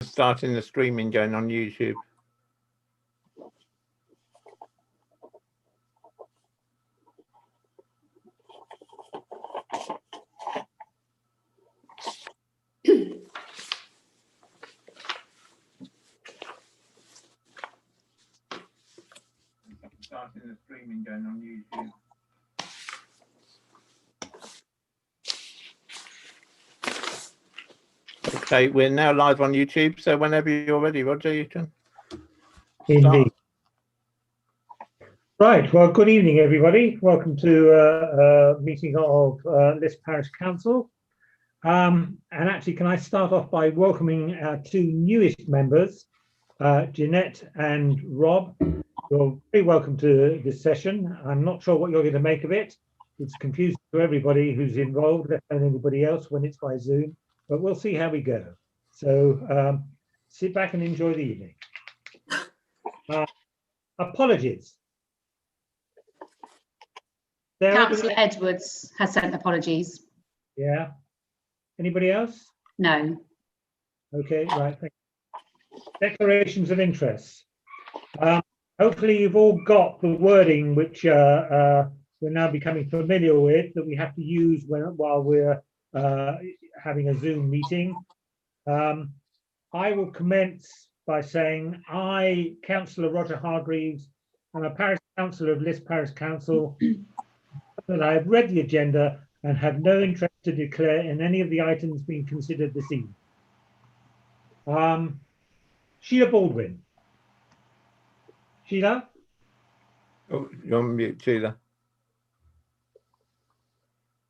Starting the streaming going on YouTube. Starting the streaming going on YouTube. Okay, we're now live on YouTube, so whenever you're ready, Roger, you can Indeed. Right, well, good evening, everybody. Welcome to a meeting of Liss Parish Council. And actually, can I start off by welcoming our two newest members, Jeanette and Rob. You're very welcome to this session. I'm not sure what you're going to make of it. It's confusing to everybody who's involved, let alone anybody else when it's by Zoom, but we'll see how we go. So sit back and enjoy the evening. Apologies. Councillor Edwards has sent apologies. Yeah. Anybody else? No. Okay, right. Thank you. Declarations of interest. Hopefully you've all got the wording which we're now becoming familiar with that we have to use while we're having a Zoom meeting. I will commence by saying I, Councillor Roger Hargreaves, am a parish councillor of Liss Parish Council, that I have read the agenda and have no interest to declare in any of the items being considered this evening. Sheila Baldwin. Sheila? Oh, you're on mute, Sheila.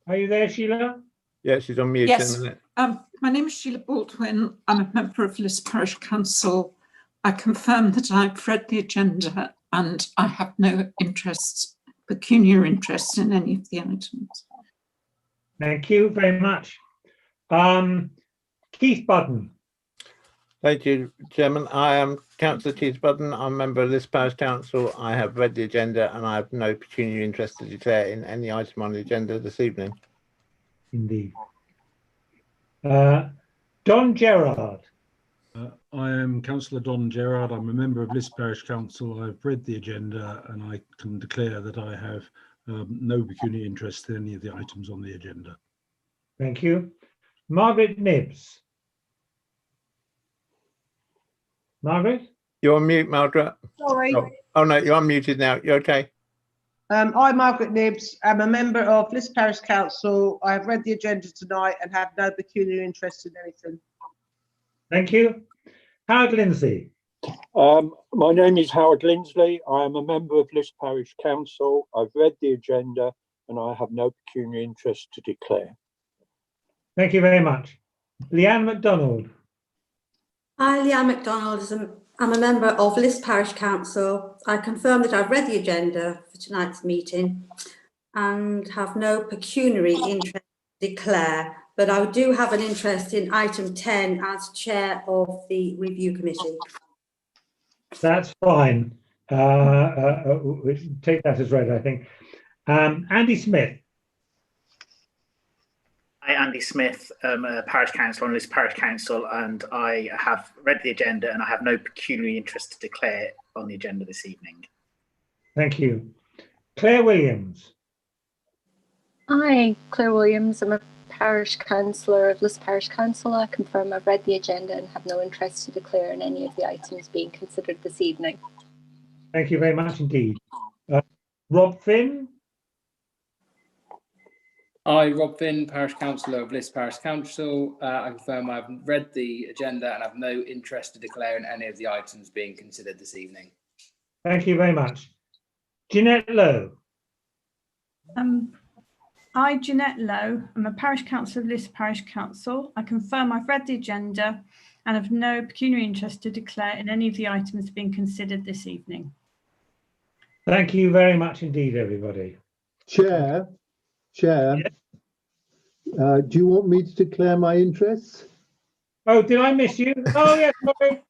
Are you there, Sheila? Yeah, she's on mute. Yes. In a minute. My name is Sheila Baldwin. I'm a member of Liss Parish Council. I confirm that I've read the agenda and I have no interest, pecuniary interest in any of the items. Thank you very much. Keith Budden. Thank you, Chairman. I am Councillor Keith Budden. I'm a member of Liss Parish Council. I have read the agenda and I have no pecuniary interest to declare in any item on the agenda this evening. Indeed. Don Gerard. I am Councillor Don Gerard. I'm a member of Liss Parish Council. I've read the agenda and I can declare that I have no pecuniary interest in any of the items on the agenda. Thank you. Margaret Nibbs. Margaret? You're on mute, Margaret. Sorry. Oh no, you're unmuted now. You're okay. I'm Margaret Nibbs. I'm a member of Liss Parish Council. I have read the agenda tonight and have no pecuniary interest in anything. Thank you. Howard Lindsay. My name is Howard Lindsley. I am a member of Liss Parish Council. I've read the agenda and I have no pecuniary interest to declare. Thank you very much. Leanne MacDonald. Hi, Leanne MacDonald. I'm a member of Liss Parish Council. I confirm that I've read the agenda for tonight's meeting and have no pecuniary interest to declare, but I do have an interest in item 10 as chair of the review committee. That's fine. We should take that as read, I think. Andy Smith. Hi, Andy Smith, a parish councillor on Liss Parish Council, and I have read the agenda and I have no pecuniary interest to declare on the agenda this evening. Thank you. Claire Williams. Hi, Claire Williams. I'm a parish councillor of Liss Parish Council. I confirm I've read the agenda and have no interest to declare in any of the items being considered this evening. Thank you very much indeed. Rob Finn. Hi, Rob Finn, Parish Councillor of Liss Parish Council. I confirm I've read the agenda and have no interest to declare in any of the items being considered this evening. Thank you very much. Jeanette Lowe. I, Jeanette Lowe, am a Parish Councillor of Liss Parish Council. I confirm I've read the agenda and have no pecuniary interest to declare in any of the items being considered this evening. Thank you very much indeed, everybody. Chair, yes. Do you want me to declare my interests? Oh, did I miss you? Oh, yes, sorry.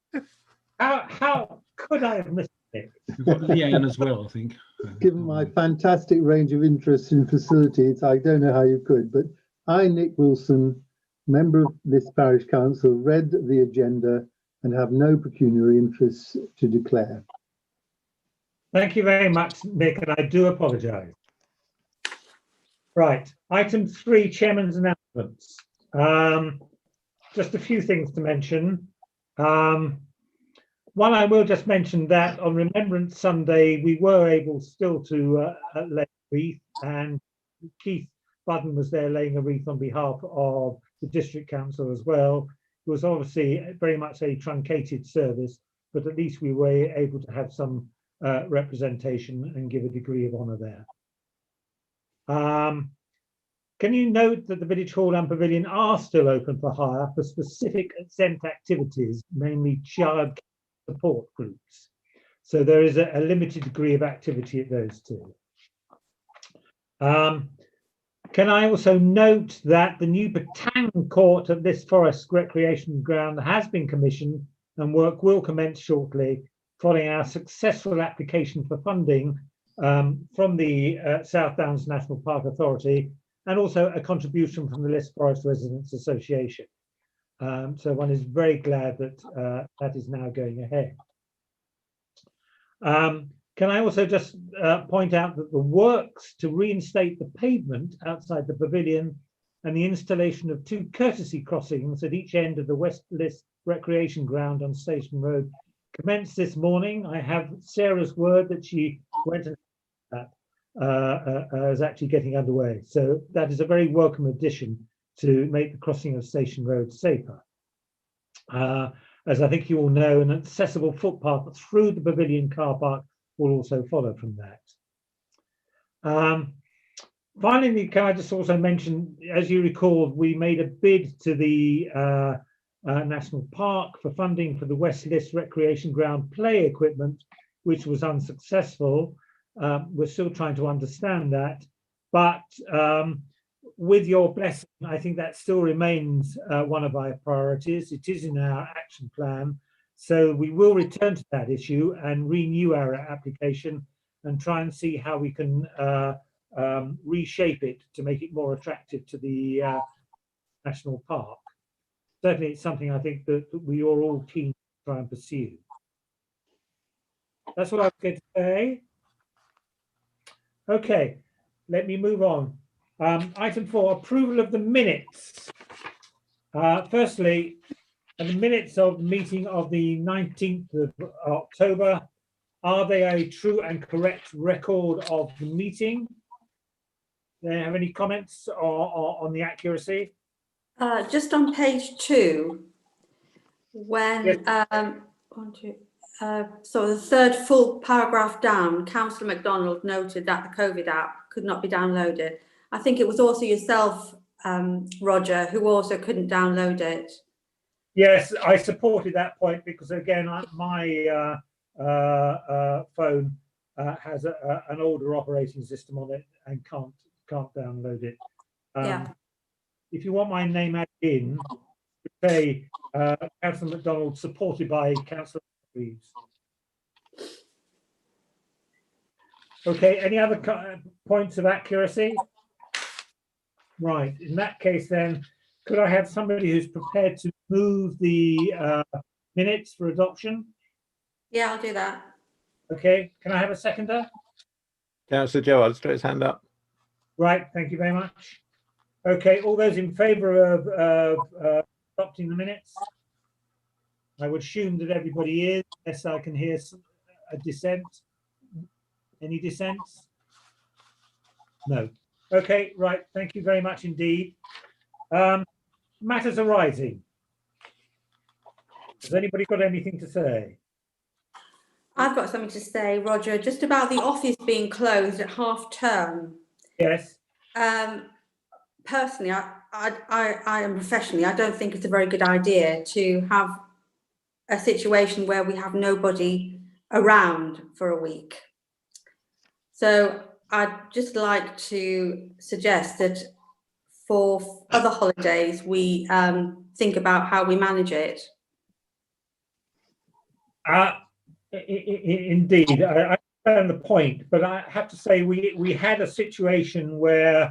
How could I have missed it? We've got Leanne as well, I think. Given my fantastic range of interests in facilities, I don't know how you could, but I, Nick Wilson, member of Liss Parish Council, read the agenda and have no pecuniary interests to declare. Thank you very much, Nick, and I do apologise. Right, item 3, Chairman's announcements. Just a few things to mention. One, I will just mention that on Remembrance Sunday, we were able still to lay a wreath, and Keith Budden was there laying a wreath on behalf of the District Council as well. It was obviously very much a truncated service, but at least we were able to have some representation and give a degree of honour there. Can you note that the Village Hall and Pavilion are still open for hire for specific exempt activities, namely child support groups? So there is a limited degree of activity at those two. Can I also note that the new Batang Court at Liss Forest Recreation Ground has been commissioned and work will commence shortly following our successful application for funding from the South Downs National Park Authority, and also a contribution from the Liss Forest Residents Association. So one is very glad that that is now going ahead. Can I also just point out that the works to reinstate the pavement outside the pavilion and the installation of 2 courtesy crossings at each end of the West Liss Recreation Ground on Station Road commenced this morning. I have Sarah's word that she went and that is actually getting underway. So that is a very welcome addition to make the crossing of Station Road safer. As I think you all know, an accessible footpath through the pavilion car park will also follow from that. Finally, can I just also mention, as you recall, we made a bid to the National Park for funding for the West Liss Recreation Ground play equipment, which was unsuccessful. We're still trying to understand that, but with your blessing, I think that still remains one of our priorities. It is in our action plan. So we will return to that issue and renew our application and try and see how we can reshape it to make it more attractive to the National Park. Certainly it's something I think that we are all keen to try and pursue. That's what I was going to say. Okay, let me move on. Item 4, approval of the minutes. Firstly, the minutes of the meeting of the 19th of October, are they a true and correct record of the meeting? Do you have any comments on the accuracy? Just on page 2, when Yes. so the third full paragraph down, Councillor MacDonald noted that the COVID app could not be downloaded. I think it was also yourself, Roger, who also couldn't download it. Yes, I supported that point because again, my phone has an older operating system on it and can't download it. Yeah. If you want my name added in, say Councillor MacDonald supported by Councillor Reeves. Okay, any other points of accuracy? Right, in that case then, could I have somebody who's prepared to move the minutes for adoption? Yeah, I'll do that. Okay, can I have a seconder? Councillor Gerard's got his hand up. Right, thank you very much. Okay, all those in favour of adopting the minutes? I would assume that everybody is, unless I can hear a dissent. Any dissents? No. Okay, right, thank you very much indeed. Matters arising. Has anybody got anything to say? I've got something to say, Roger, just about the office being closed at half term. Yes. Personally, I am professionally, I don't think it's a very good idea to have a situation where we have nobody around for a week. So I'd just like to suggest that for other holidays, we think about how we manage it. Indeed, I understand the point, but I have to say we had a situation where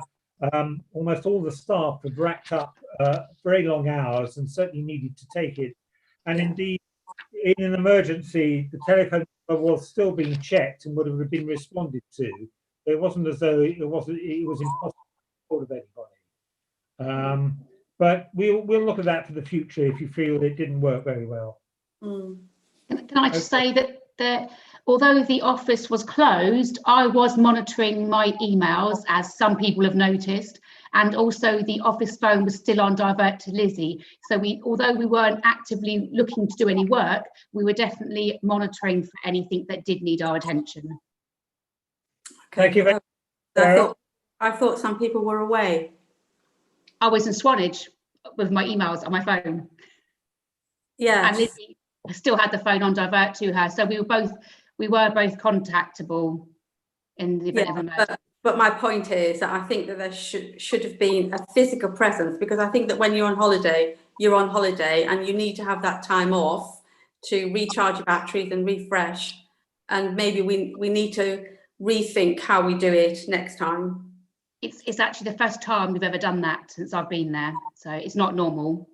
almost all the staff had racked up very long hours and certainly needed to take it. And indeed, in an emergency, the telephone number was still being checked and would have been responded to. It wasn't as though it was impossible to get hold of anybody. But we'll look at that for the future if you feel it didn't work very well. Can I just say that although the office was closed, I was monitoring my emails, as some people have noticed, and also the office phone was still on divert to Lizzie. So although we weren't actively looking to do any work, we were definitely monitoring for anything that did need our attention. Thank you very much. I thought some people were away. I was in Swanage with my emails on my phone. Yeah. And Lizzie still had the phone on divert to her, so we were both contactable in the event of emergency. But my point is that I think that there should have been a physical presence, because I think that when you're on holiday and you need to have that time off to recharge your batteries and refresh, and maybe we need to rethink how we do it next time. It's actually the first time we've ever done that since I've been there, so it's not normal,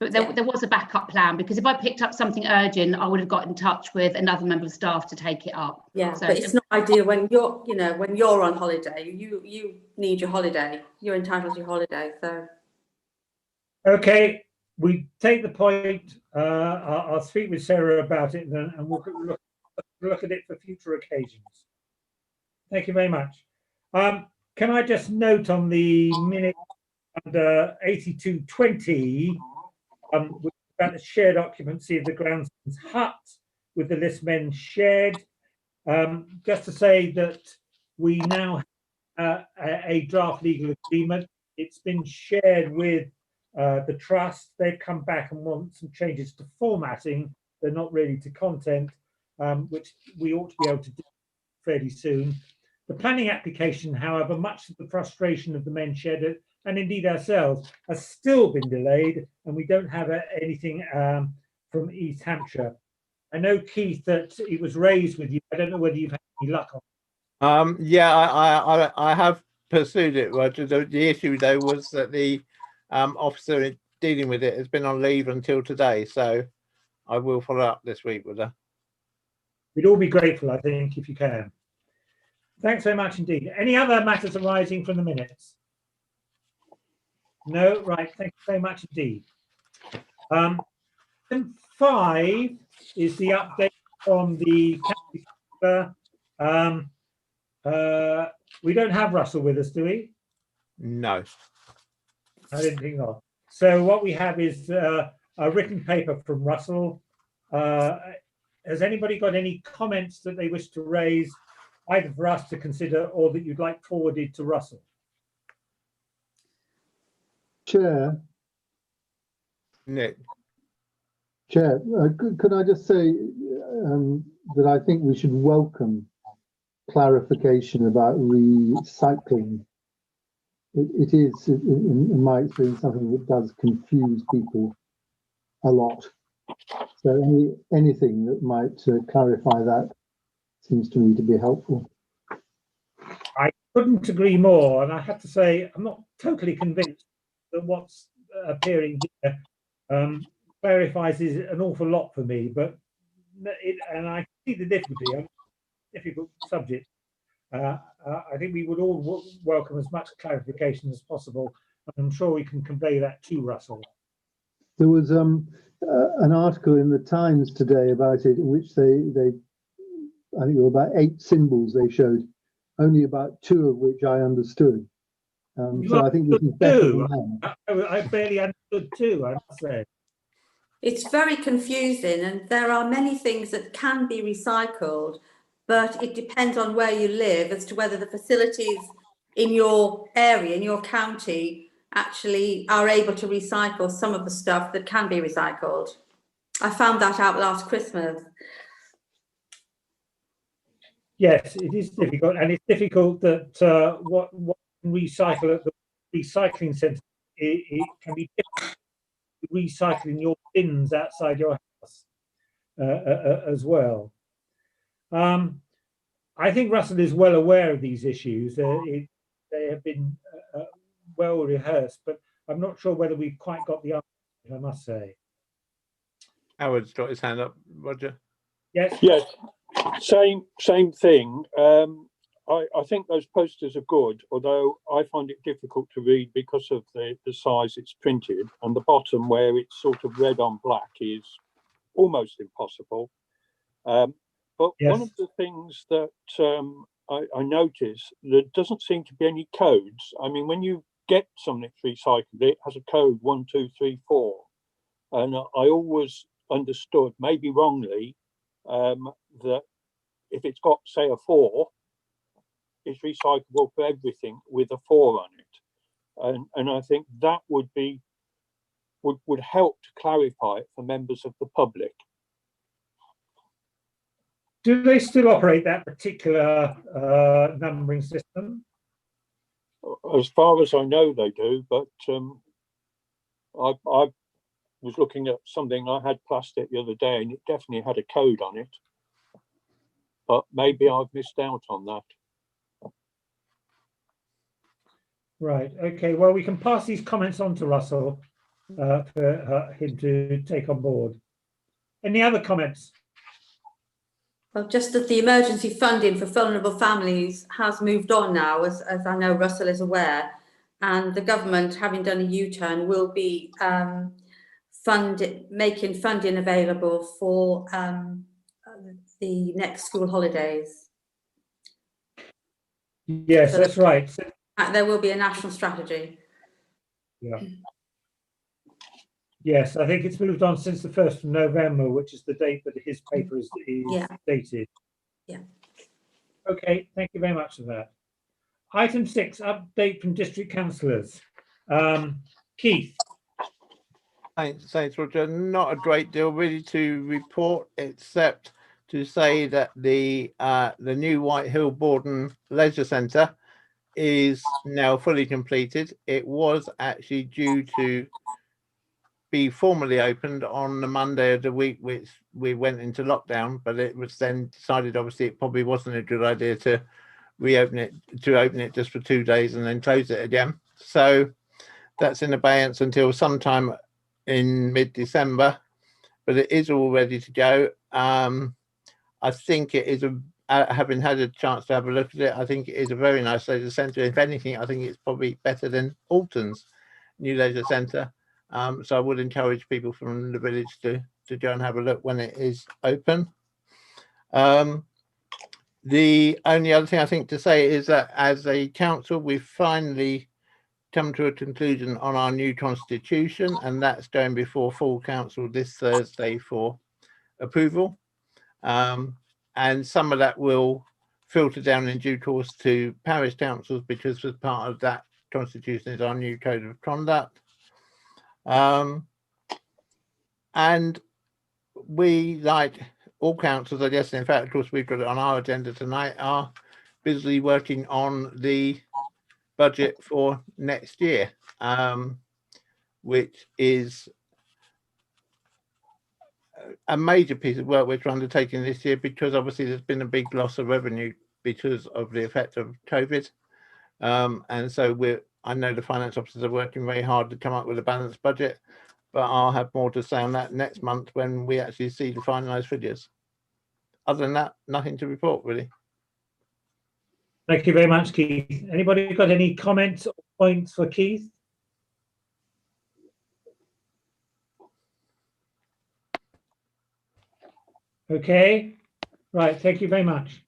but there was a backup plan, because if I picked up something urgent, I would have got in touch with another member of staff to take it up. Yeah, so but it's not ideal when you're on holiday. You need your holiday. You're entitled to your holiday. So. Okay, we take the point. I'll speak with Sarah about it, and we'll look at it for future occasions. Thank you very much. Can I just note on the minute under 8220, about the shared occupancy of the groundsman's hut with the Liss men shared, just to say that we now have a draft legal agreement. It's been shared with the trust. They've come back and want some changes to formatting. They're not really to content, which we ought to be able to do fairly soon. The planning application, however, much to the frustration of the men shared and indeed ourselves, has still been delayed, and we don't have anything from East Hampshire. I know, Keith, that it was raised with you. I don't know whether you've had any luck on it. Yeah, I have pursued it. Well, the issue though was that the officer dealing with it has been on leave until today, so I will follow up this week with her. We'd all be grateful, I think, if you can. Thanks very much indeed. Any other matters arising from the minutes? No, right. Thank you very much indeed. Item 5 is the update from the county. We don't have Russell with us, do we? No. I didn't think not. So what we have is a written paper from Russell. Has anybody got any comments that they wish to raise, either for us to consider or that you'd like forwarded to Russell? Chair. Nick. Chair, could I just say that I think we should welcome clarification about recycling. It is, in my experience, something that does confuse people a lot. So anything that might clarify that seems to me to be helpful. I couldn't agree more, and I have to say I'm not totally convinced that what's appearing here clarifies an awful lot for me, but and I see the difficulty. Difficult subject. I think we would all welcome as much clarification as possible, and I'm sure we can convey that to Russell. There was an article in the Times today about it, in which they I think there were about 8 symbols they showed, only about 2 of which I understood. So I think this is better than that. I barely understood 2, I must say. It's very confusing, and there are many things that can be recycled, but it depends on where you live as to whether the facilities in your area, in your county, actually are able to recycle some of the stuff that can be recycled. I found that out last Christmas. Yes, it is difficult, and it's difficult that what recycle at the recycling centre, it can be difficult to recycle in your bins outside your house as well. I think Russell is well aware of these issues. They have been well rehearsed, but I'm not sure whether we've quite got the answer, I must say. Howard's got his hand up, Roger. Yes. Yes, same thing. I think those posters are good, although I find it difficult to read because of the size it's printed, and the bottom where it's sort of red on black is almost impossible. But Yes. one of the things that I notice, there doesn't seem to be any codes. I mean, when you get something recycled, it has a code 1, 2, 3, 4. And I always understood, maybe wrongly, that if it's got, say, a 4, it's recyclable for everything with a 4 on it. And I think that would help to clarify it for members of the public. Do they still operate that particular numbering system? As far as I know, they do, but I was looking at something I had plastic the other day, and it definitely had a code on it. But maybe I've missed out on that. Right. Okay. Well, we can pass these comments on to Russell for him to take on board. Any other comments? Well, just that the emergency funding for vulnerable families has moved on now, as I know Russell is aware, and the government, having done a U-turn, will be making funding available for the next school holidays. Yes, So that's right. there will be a national strategy. Yeah. Yes, I think it's moved on since the 1st of November, which is the date that his paper is dated. Yeah. Okay, thank you very much for that. Item 6, update from district councillors. Keith. Thanks, Roger. Not a great deal really to report, except to say that the new White Hill Borden Leisure Centre is now fully completed. It was actually due to be formally opened on the Monday of the week which we went into lockdown, but it was then decided obviously it probably wasn't a good idea to open it just for 2 days and then close it again. So that's in abeyance until sometime in mid-December, but it is all ready to go. I think it is having had a chance to have a look at it, I think it is a very nice leisure centre. If anything, I think it's probably better than Alton's new leisure centre. So I would encourage people from the village to go and have a look when it is open. The only other thing I think to say is that as a council, we've finally come to a conclusion on our new constitution, and that's going before full council this Thursday for approval. And some of that will filter down in due course to parish councils, because as part of that constitution is our new code of conduct. And we, like all councils, I guess, in fact, of course, we've got it on our agenda tonight, are busily working on the budget for next year, which is a major piece of work which we're undertaking this year, because obviously there's been a big loss of revenue because of the effect of COVID. And so I know the finance officers are working very hard to come up with a balanced budget, but I'll have more to say on that next month when we actually see the finalised figures. Other than that, nothing to report really. Thank you very much, Keith. Anybody got any comments or points for Keith? Okay, right, thank you very much.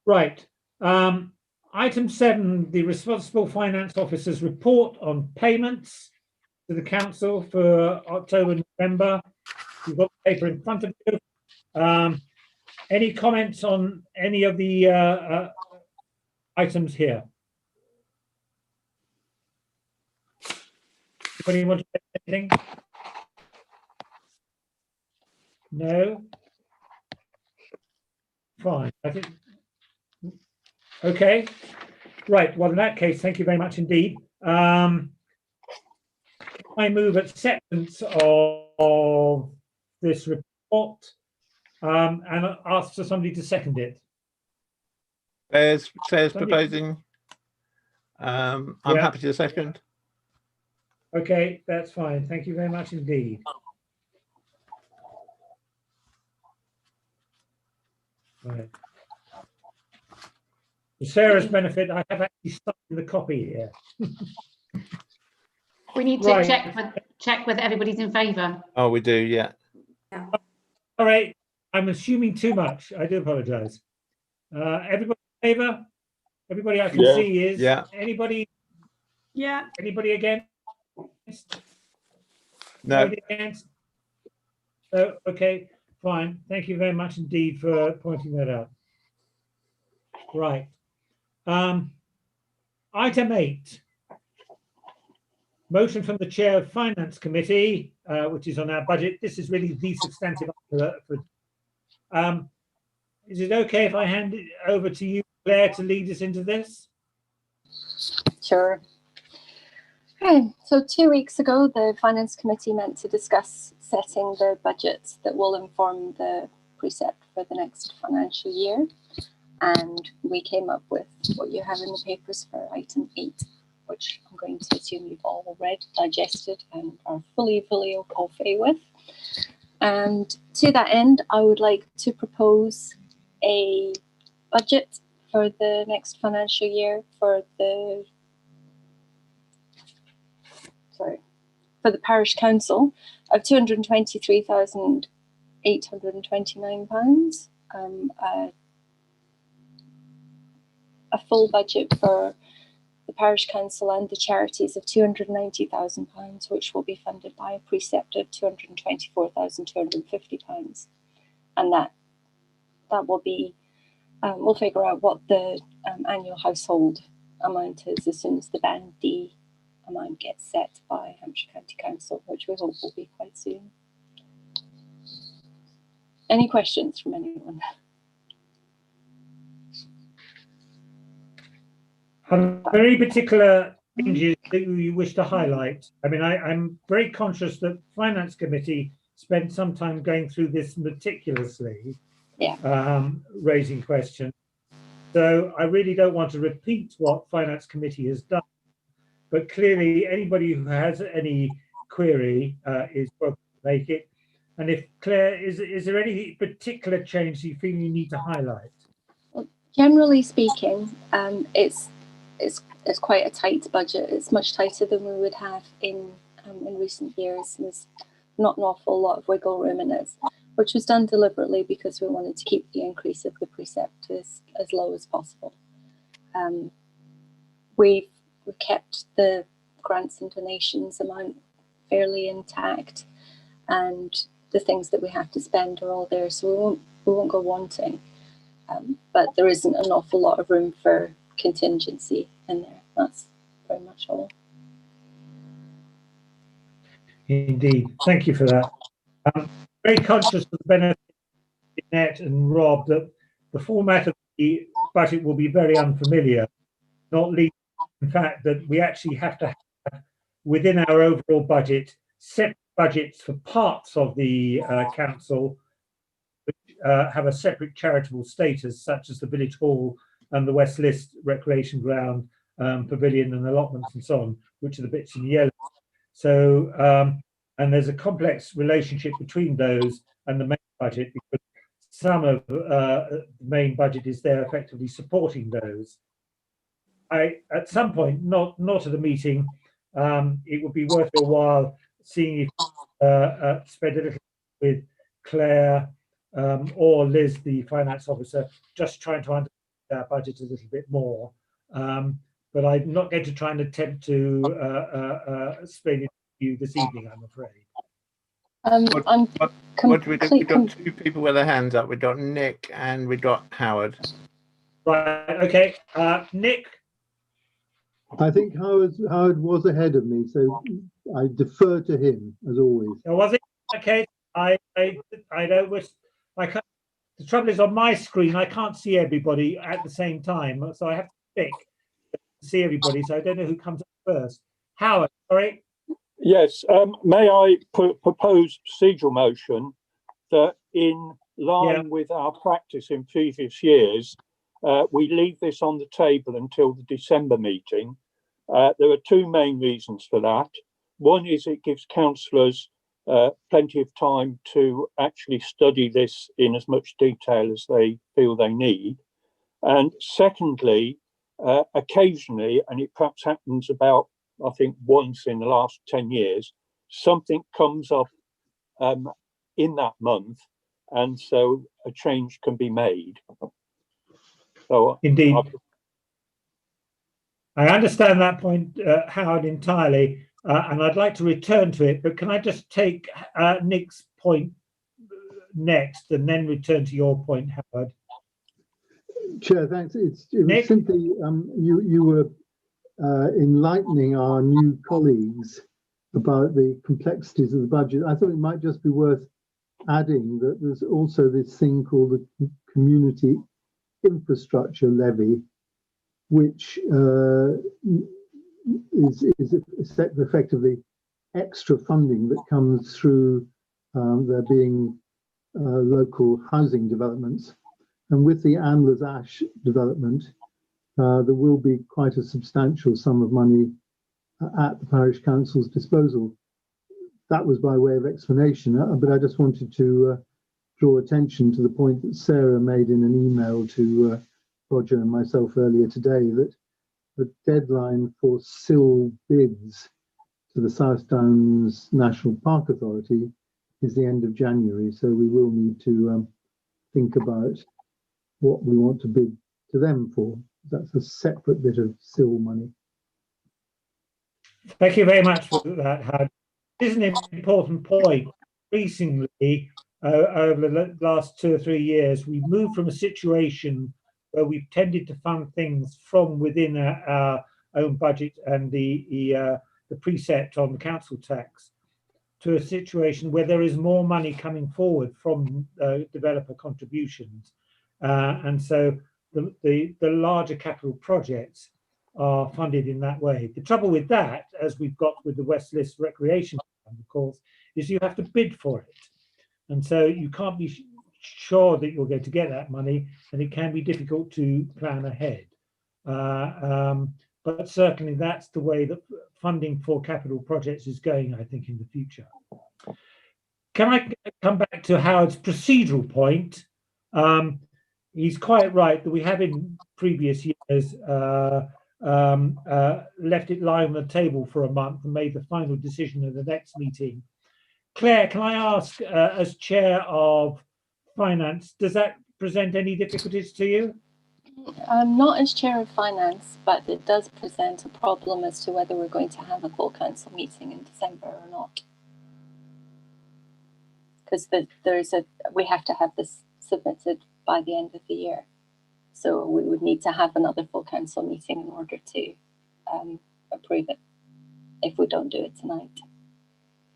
Right, item 7, the responsible finance officer's report on payments to the council for October, November. You've got the paper in front of you. Any comments on any of the items here? Anybody want to say anything? No? Fine, I think. Okay, right, well, in that case, thank you very much indeed. I move acceptance of this report and ask for somebody to second it. There's proposing. I'm happy to second. Okay, that's fine. Thank you very much indeed. Right. For Sarah's benefit, I have actually signed the copy here. We need to Right. check whether everybody's in favour. Oh, we do, yeah. All right, I'm assuming too much. I do apologise. Everybody in favour? Everybody I can Yeah. see is. Yeah. Anybody? Yeah. Anybody against? No. Anybody against? No. Okay. Fine. Thank you very much indeed for pointing that out. Right. Item 8. Motion from the Chair of Finance Committee, which is on our budget. This is really the substantive. Is it okay if I hand it over to you, Claire, to lead us into this? Sure. Okay, so 2 weeks ago, the Finance Committee met to discuss setting the budgets that will inform the precept for the next financial year. And we came up with what you have in the papers for item 8, which I'm going to assume you've all read, digested, and are fully au fait with. And to that end, I would like to propose a budget for the next financial year for the parish council of £223,829. A full budget for the parish council and the charities of £290,000, which will be funded by a precept of £224,250, and that will be we'll figure out what the annual household amount is as soon as the Band D amount gets set by Hampshire County Council, which we hope will be quite soon. Any questions from anyone? Are there any particular changes that you wish to highlight? I mean, I'm very conscious that Finance Committee spent some time going through this meticulously, raising questions. So I really don't want to repeat what Finance Committee has done, but clearly anybody who has any query is welcome to make it. And if Claire, is there any particular change you feel you need to highlight? Well, generally speaking, it's quite a tight budget. It's much tighter than we would have in recent years. There's not an awful lot of wiggle room in it, which was done deliberately because we wanted to keep the increase of the precept as low as possible. We've kept the grants and donations amount fairly intact, and the things that we have to spend are all there, so we won't go wanting. But there isn't an awful lot of room for contingency in there. That's very much all. Indeed, thank you for that. I'm very conscious of the benefit of Net and Rob that the format of the budget will be very unfamiliar, not least in fact that we actually have to have within our overall budget separate budgets for parts of the council which have a separate charitable status, such as the village hall and the West Liss recreation ground, pavilion and allotments and so on, which are the bits in yellow. So, and there's a complex relationship between those and the main budget, because some of the main budget is there effectively supporting those. At some point, not at a meeting, it would be worth your while seeing if spend a little with Claire or Liz, the finance officer, just trying to understand our budget a little bit more. But I'm not going to try and attempt to explain it to you this evening, I'm afraid. What do we do? We've got two people with their hands up. We've got Nick and we've got Howard. Right, okay. Nick? I think Howard was ahead of me, so I defer to him as always. Was it? Okay, I don't wish. I can't. The trouble is on my screen I can't see everybody at the same time, so I have to pick to see everybody. So I don't know who comes up first. Howard, sorry. Yes. May I propose procedural motion that, in line with our practice in previous years, we leave this on the table until the December meeting. There are two main reasons for that. One is it gives councillors plenty of time to actually study this in as much detail as they feel they need. And secondly, occasionally, and it perhaps happens about, I think, once in the last 10 years, something comes up in that month, and so a change can be made. So indeed, I understand that point, Howard, entirely, and I'd like to return to it, but can I just take Nick's point next and then return to your point, Howard? Chair, thanks. It was simply you were enlightening our new colleagues about the complexities of the budget. I thought it might just be worth adding that there's also this thing called the Community Infrastructure Levy, which is effectively extra funding that comes through there being local housing developments. And with the Anglers Ash development, there will be quite a substantial sum of money at the Parish Council's disposal. That was by way of explanation, but I just wanted to draw attention to the point that Sarah made in an email to Roger and myself earlier today, that the deadline for SIL bids to the South Downs National Park Authority is the end of January, so we will need to think about what we want to bid to them for. That's a separate bit of SIL money. Thank you very much for that, Howard. This is an important point. Increasingly, over the last 2 or 3 years, we've moved from a situation where we've tended to fund things from within our own budget and the precept on the council tax, to a situation where there is more money coming forward from developer contributions. And so the larger capital projects are funded in that way. The trouble with that, as we've got with the West Liss Recreation Fund, of course, is you have to bid for it. And so you can't be sure that you're going to get that money, and it can be difficult to plan ahead. But certainly that's the way that funding for capital projects is going, I think, in the future. Can I come back to Howard's procedural point? He's quite right that we have in previous years left it lying on the table for a month and made the final decision at the next meeting. Claire, can I ask, as chair of finance, does that present any difficulties to you? Not as chair of finance, but it does present a problem as to whether we're going to have a full council meeting in December or not. Because we have to have this submitted by the end of the year. So we would need to have another full council meeting in order to approve it if we don't do it tonight.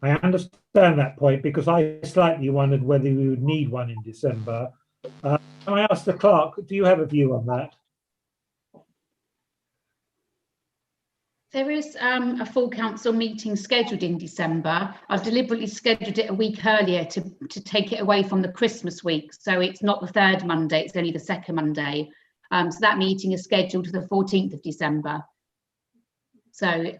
I understand that point, because I slightly wondered whether we would need one in December. Can I ask the clerk, do you have a view on that? There is a full council meeting scheduled in December. I've deliberately scheduled it a week earlier to take it away from the Christmas week. So it's not the 3rd Monday, it's only the 2nd Monday. So that meeting is scheduled for the 14th of December. So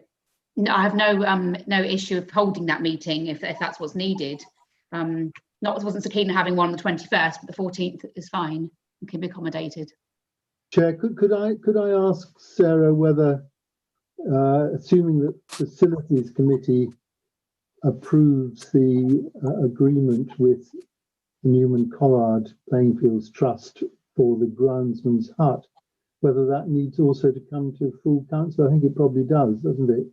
I have no issue of holding that meeting if that's what's needed. Wasn't so keen on having one on the 21st, but the 14th is fine and can be accommodated. Chair, could I ask Sarah whether, assuming that Facilities Committee approves the agreement with the Newman Collard Playing Fields Trust for the Groundsman's Hut, whether that needs also to come to full council? I think it probably does, doesn't it?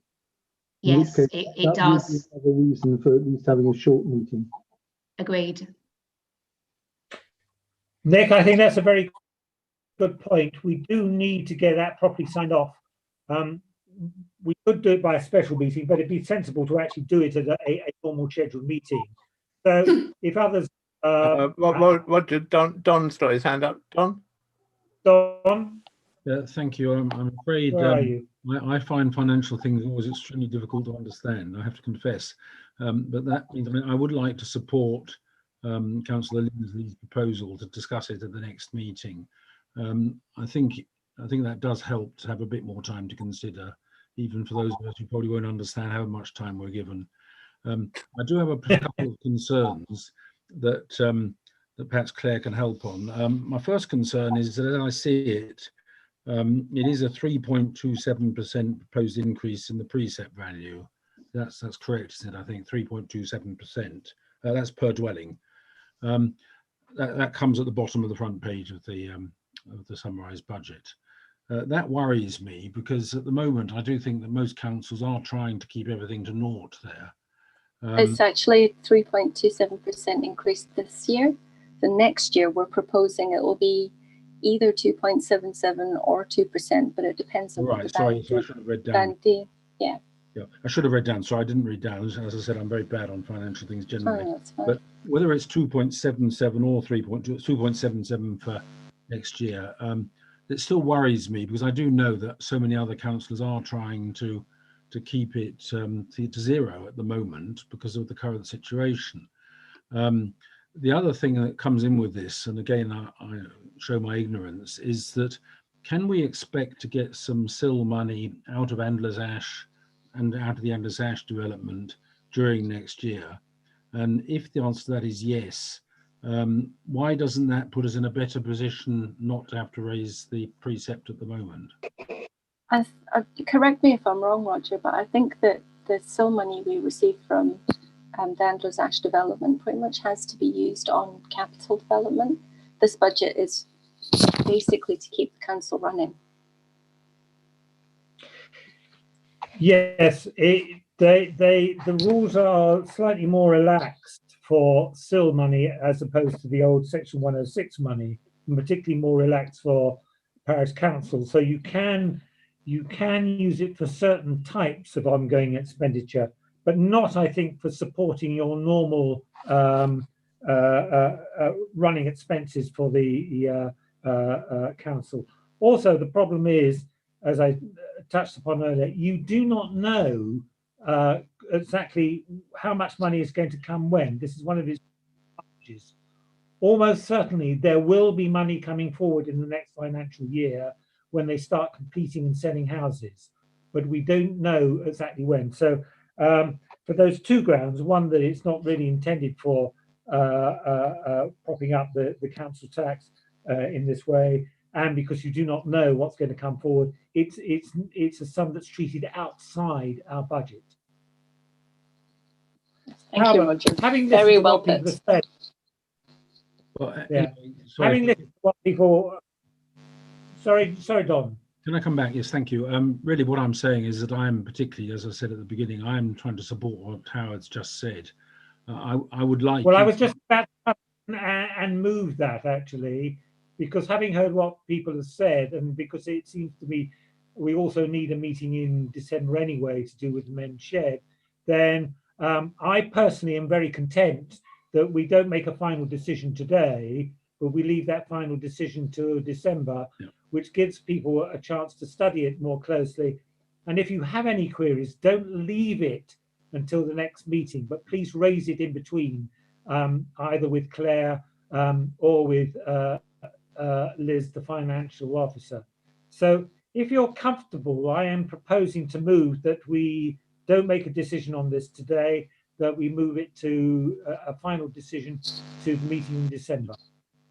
Yes, it does. That would be another reason for at least having a short meeting. Agreed. Nick, I think that's a very good point. We do need to get that properly signed off. We could do it by a special meeting, but it'd be sensible to actually do it as a normal scheduled meeting. So if others... what did Don's got his hand up? Don? Thank you. I'm afraid Where are you? I find financial things always extremely difficult to understand, I have to confess. But that means, I would like to support Councillor Lindsley's proposal to discuss it at the next meeting. I think that does help to have a bit more time to consider, even for those of us who probably won't understand how much time we're given. I do have a couple of concerns that that perhaps Claire can help on. My first concern is that, as I see it, it is a 3.27% proposed increase in the precept value. That's correct, isn't it? I think 3.27%. That's per dwelling. That comes at the bottom of the front page of the summarised budget. That worries me because at the moment I do think that most councils are trying to keep everything to naught there. It's actually 3.27% increase this year. The next year we're proposing it will be either 2.77 or 2%, but it depends on what the sorry, so I should have read down. Yeah. Yeah, I should have read down. So I didn't read down. As I said, I'm very bad on financial things generally. Oh, that's fine. But whether it's 2.77 or 2.77 for next year, it still worries me because I do know that so many other councillors are trying to keep it to zero at the moment because of the current situation. The other thing that comes in with this, and again I show my ignorance, is that can we expect to get some SIL money out of Andler's Ash and out of the Andler's Ash development during next year? And if the answer to that is yes, why doesn't that put us in a better position not to have to raise the precept at the moment? Correct me if I'm wrong, Roger, but I think that the SIL money we receive from the Andler's Ash development pretty much has to be used on capital development. This budget is basically to keep the council running. Yes, the rules are slightly more relaxed for SIL money as opposed to the old Section 106 money, and particularly more relaxed for parish council. So you can use it for certain types of ongoing expenditure, but not, I think, for supporting your normal running expenses for the council. Also, the problem is, as I touched upon earlier, you do not know exactly how much money is going to come when. This is one of its advantages. Almost certainly there will be money coming forward in the next financial year when they start completing and selling houses, but we don't know exactly when. So for those two grounds, one, that it's not really intended for propping up the council tax in this way, and because you do not know what's going to come forward, it's a sum that's treated outside our budget. Thank you, Roger. Having very well put. Well, yeah. anyway, sorry. Having listened to what people, sorry, Don. Can I come back? Yes, thank you. Really, what I'm saying is that I'm particularly, as I said at the beginning, I'm trying to support what Howard's just said. I would like. Well, I was just about to and move that actually, because having heard what people have said, and because it seems to me we also need a meeting in December anyway to do with the men's shed, then I personally am very content that we don't make a final decision today, but we leave that final decision to December, which gives people a chance to study it more closely. And if you have any queries, don't leave it until the next meeting, but please raise it in between, either with Claire or with Liz, the financial officer. So if you're comfortable, I am proposing to move that we don't make a decision on this today, that we move it to a final decision to the meeting in December.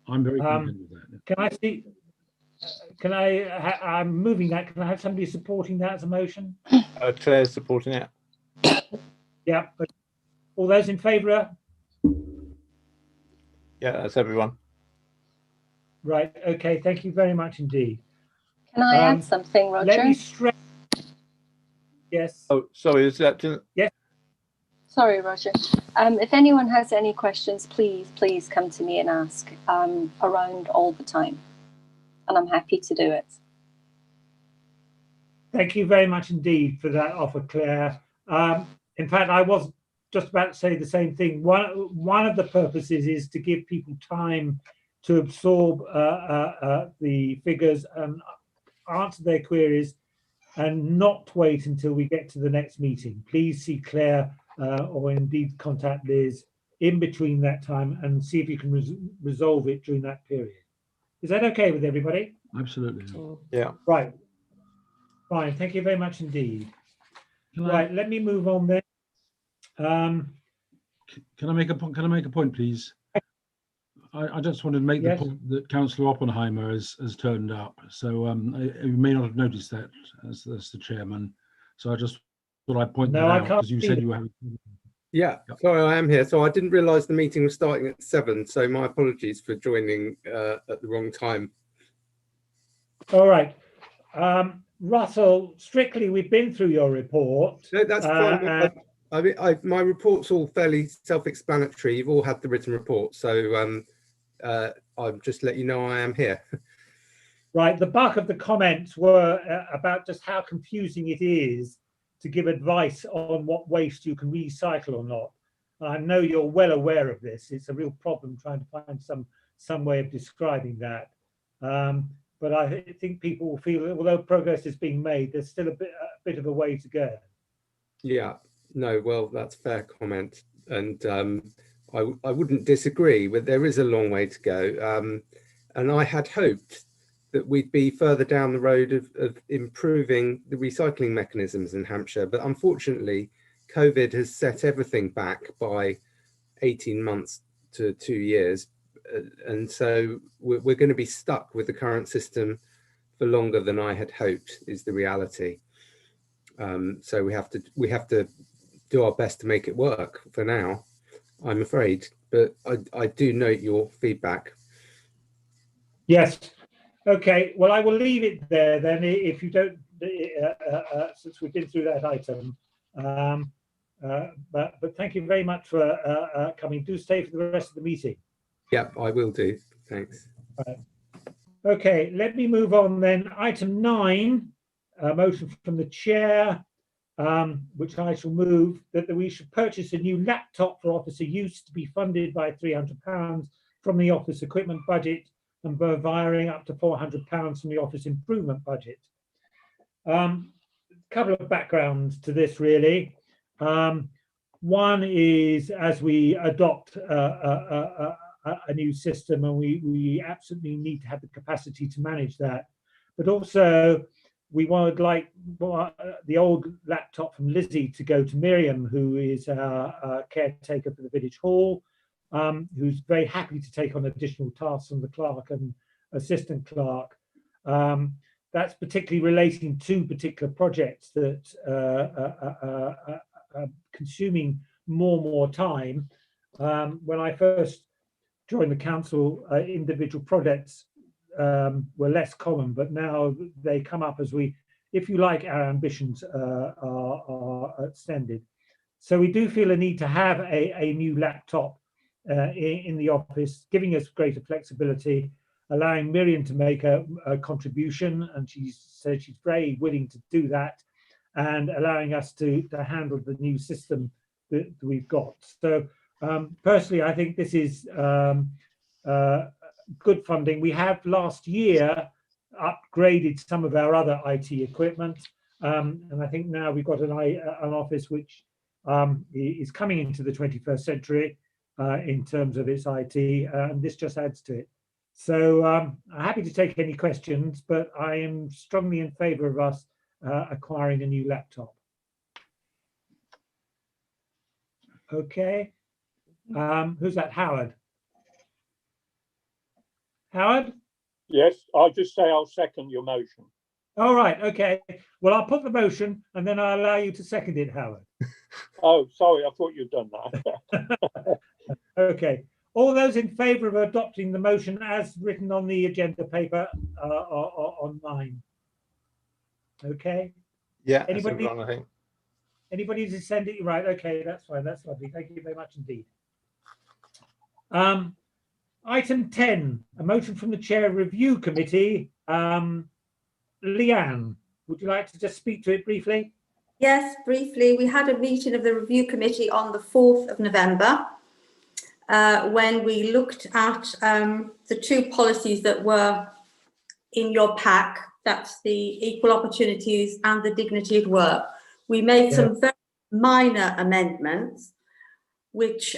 I'm very content with that. Can I see? Can I'm moving that. Can I have somebody supporting that as a motion? Claire's supporting it. Yeah, but all those in favour? Yeah, that's everyone. Right. Okay. Thank you very much indeed. Can I add something, Roger? Let me stress. Yes. Oh, sorry. Is that? Yes. Sorry, Roger. If anyone has any questions, please come to me and ask. I'm around all the time, and I'm happy to do it. Thank you very much indeed for that offer, Claire. In fact, I was just about to say the same thing. One of the purposes is to give people time to absorb the figures and answer their queries, and not wait until we get to the next meeting. Please see Claire or indeed contact Liz in between that time and see if you can resolve it during that period. Is that okay with everybody? Absolutely. Yeah. Right. Fine. Thank you very much indeed. Right. Let me move on then. Um, Can I make a point? Can I make a point, please? I just wanted to make Yes. the point that Councillor Oppenheimer has turned up. So you may not have noticed that as the chairman. So I just thought I'd point No, that I out can't because you see said that. you were. Yeah, Yep. sorry, I am here. So I didn't realise the meeting was starting at 7. So my apologies for joining at the wrong time. All right. Russell, strictly, we've been through your report. No, that's fine. I mean, my report's all fairly self-explanatory. You've all had the written report, so I'll just let you know I am here. Right, the bulk of the comments were about just how confusing it is to give advice on what waste you can recycle or not. I know you're well aware of this. It's a real problem trying to find some way of describing that. But I think people will feel that although progress is being made, there's still a bit of a way to go. Yeah, no, well, that's a fair comment. And I wouldn't disagree, but there is a long way to go. And I had hoped that we'd be further down the road of improving the recycling mechanisms in Hampshire. But unfortunately, COVID has set everything back by 18 months to 2 years. And so we're going to be stuck with the current system for longer than I had hoped, is the reality. So we have to do our best to make it work for now, I'm afraid. But I do note your feedback. Yes. Okay. Well, I will leave it there then. If you don't, since we've been through that item. But thank you very much for coming. Do stay for the rest of the meeting. Yep, I will do. Thanks. Right. Okay, let me move on then. Item 9, a motion from the chair, which I shall move, that we should purchase a new laptop for officer use to be funded by £300 from the office equipment budget and borrowing up to £400 from the office improvement budget. Couple of backgrounds to this really. One is as we adopt a new system, and we absolutely need to have the capacity to manage that. But also we would like the old laptop from Lizzie to go to Miriam, who is our caretaker for the village hall, who's very happy to take on additional tasks from the clerk and assistant clerk. That's particularly relating to particular projects that are consuming more time. When I first joined the council, individual projects were less common, but now they come up as if you like, our ambitions are extended. So we do feel a need to have a new laptop in the office, giving us greater flexibility, allowing Miriam to make a contribution, and she said she's very willing to do that, and allowing us to handle the new system that we've got. So personally, I think this is good funding. We have last year upgraded some of our other IT equipment, and I think now we've got an office which is coming into the 21st century in terms of its IT, and this just adds to it. So I'm happy to take any questions, but I am strongly in favour of us acquiring a new laptop. Okay. Who's that? Howard? Howard? Yes, I'll just say I'll second your motion. All right. Okay. Well, I'll put the motion and then I'll allow you to second it, Howard. Oh, sorry, I thought you'd done that. Okay. All those in favour of adopting the motion as written on the agenda paper are online. Okay. Yeah. Anybody? Everyone, I think. Anybody to send it? Right. Okay. That's fine. That's lovely. Thank you very much indeed. Item 10, a motion from the Chair Review Committee. Leanne, would you like to just speak to it briefly? Yes, briefly. We had a meeting of the Review Committee on the 4th of November when we looked at the two policies that were in your pack. That's the equal opportunities and the dignity at work. We made some very minor amendments, which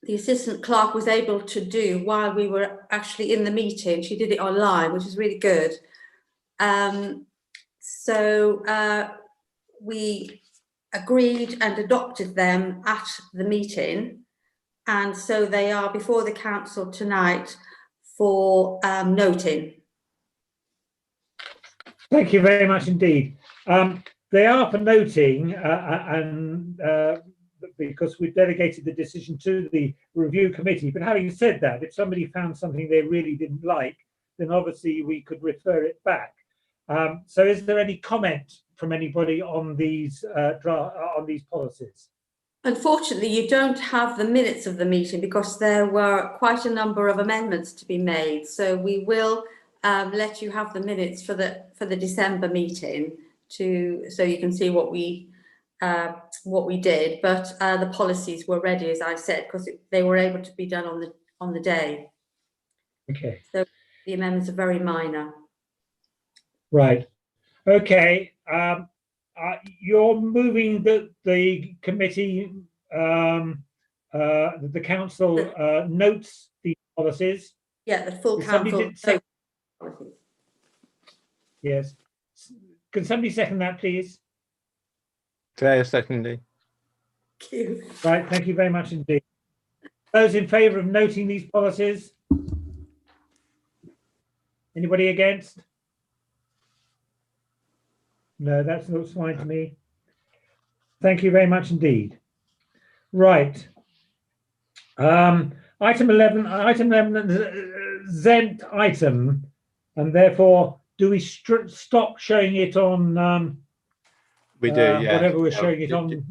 the assistant clerk was able to do while we were actually in the meeting. She did it online, which is really good. So we agreed and adopted them at the meeting. And so they are before the council tonight for noting. Thank you very much indeed. They are for noting, because we've delegated the decision to the review committee. But having said that, if somebody found something they really didn't like, then obviously we could refer it back. So is there any comment from anybody on these policies? Unfortunately, you don't have the minutes of the meeting because there were quite a number of amendments to be made. So we will let you have the minutes for the December meeting so you can see what we did. But the policies were ready, as I said, because they were able to be done on the day. Okay. So the amendments are very minor. Right. Okay. You're moving the committee, the council notes the policies. Yeah, the full council. Yes. Can somebody second that, please? Claire secondly. Thank you. Right. Thank you very much indeed. Those in favour of noting these policies? Anybody against? No, that looks fine to me. Thank you very much indeed. Right. Item 11, Z item, and therefore, do we stop showing it on We do, yeah. whatever we're showing it on?